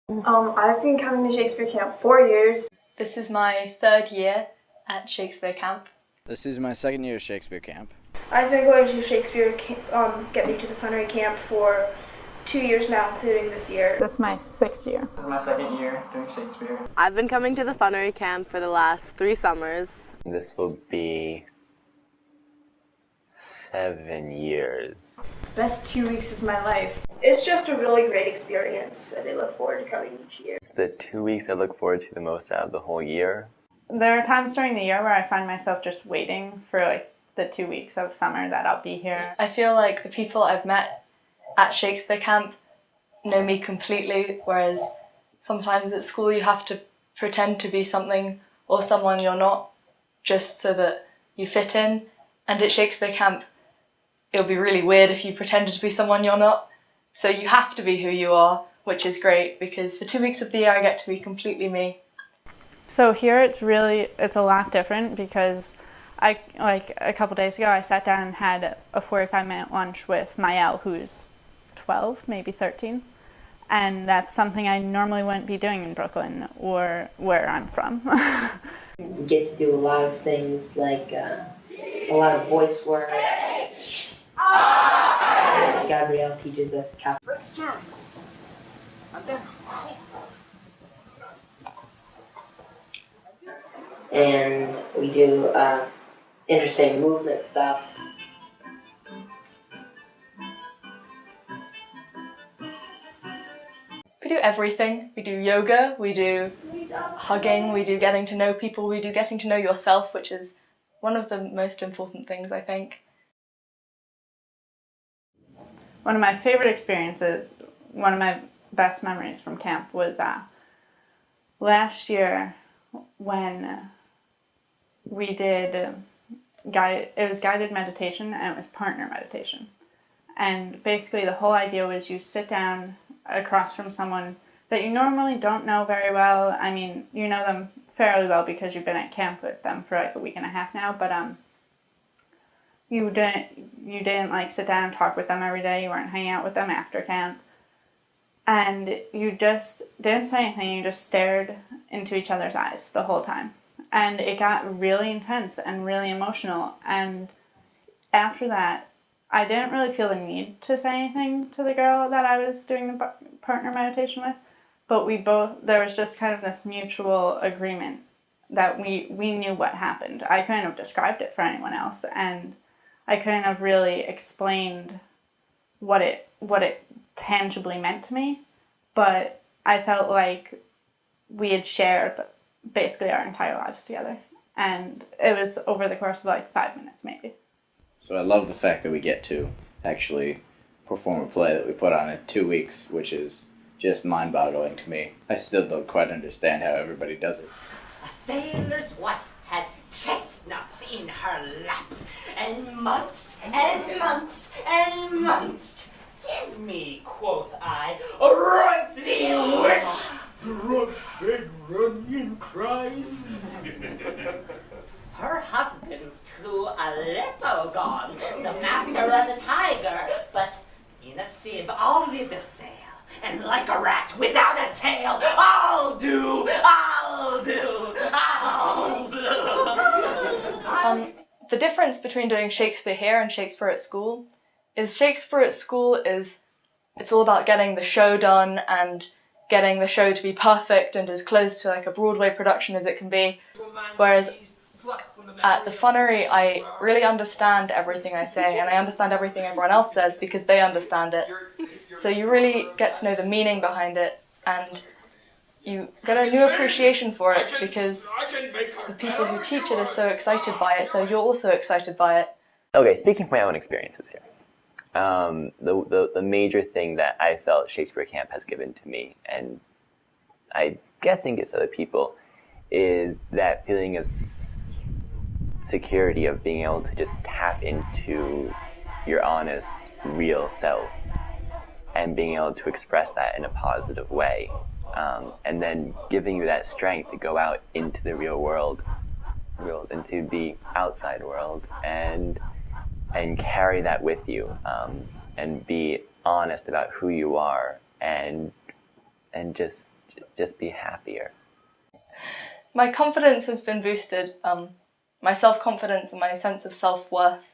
I've been coming to Shakespeare Camp 4 years. This is my 3rd year at Shakespeare Camp. This is my 2nd year at Shakespeare Camp. I've been going to Shakespeare Get Me to the Funnery Camp for 2 years now, including this year. This is my 6th year. This is my 2nd year doing Shakespeare. I've been coming to the Funnery Camp for the last 3 summers. This will be 7 years. It's the best 2 weeks of my life. It's just a really great experience, and I look forward to coming each year. It's the 2 weeks I look forward to the most out of the whole year. There are times during the year where I find myself just waiting for the 2 weeks of summer that I'll be here. I feel like the people I've met at Shakespeare Camp know me completely, whereas sometimes at school you have to pretend to be something or someone you're not just so that you fit in. And at Shakespeare Camp, it would be really weird if you pretended to be someone you're not. So you have to be who you are, which is great because for 2 weeks of the year I get to be completely me. So here it's a lot different because a couple days ago I sat down and had a 45-minute lunch with Mael, who's 12, maybe 13. And that's something I normally wouldn't be doing in Brooklyn or where I'm from. We get to do a lot of things like a lot of voice work. Gabrielle teaches us Let's turn. And then. And we do interesting movement stuff. We do everything. We do yoga, we do hugging, we do getting to know people, we do getting to know yourself, which is one of the most important things, I think. One of my favorite experiences, one of my best memories from camp was last year when we did it was guided meditation and it was partner meditation. And basically the whole idea was you sit down across from someone that you normally don't know very well. I mean, you know them fairly well because you've been at camp with them for a week and a half now, but you didn't sit down and talk with them every day. You weren't hanging out with them after camp. And you just didn't say anything. You just stared into each other's eyes the whole time. And it got really intense and really emotional. And after that, I didn't really feel the need to say anything to the girl that I was doing the partner meditation with. But there was just kind of this mutual agreement that we knew what happened. I couldn't have described it for anyone else. And I couldn't have really explained what it tangibly meant to me, but I felt like we had shared basically our entire lives together, and it was over the course of 5 minutes maybe. So I love the fact that we get to actually perform a play that we put on in 2 weeks, which is just mind-boggling to me. I still don't quite understand how everybody does it. A sailor's wife had chestnuts in her lap, and months and months and months. Give me, quoth I, a right thee witch. Big Runyon cries. Her husband's to Aleppo gone, the master and the tiger, but in a sieve only the sail, and like a rat without a tail, I'll do. The difference between doing Shakespeare here and Shakespeare at school is Shakespeare at school it's all about getting the show done and getting the show to be perfect and as close to a Broadway production as it can be. Whereas at the Funnery, I really understand everything I say and I understand everything everyone else says because they understand it. So you really get to know the meaning behind it and you get a new appreciation for it because the people who teach it are so excited by it, so you're also excited by it. Okay, speaking from my own experiences here, the major thing that I felt Shakespeare Camp has given to me, and I'm guessing gives other people, is that feeling of security of being able to just tap into your honest, real self and being able to express that in a positive way. And then giving you that strength to go out into the real world, into the outside world, and carry that with you, and be honest about who you are, and just just be happier? My confidence has been boosted. My self-confidence and my sense of self-worth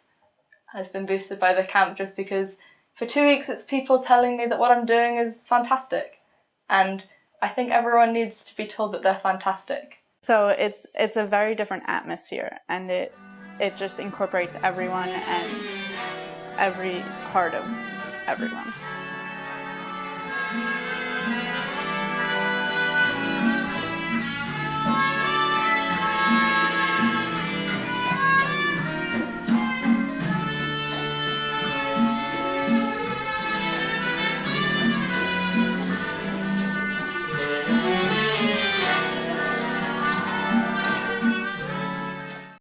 has been boosted by the camp, just because for 2 weeks it's people telling me that what I'm doing is fantastic. And I think everyone needs to be told that they're fantastic. So it's a very different atmosphere, and it just incorporates everyone and every part of everyone.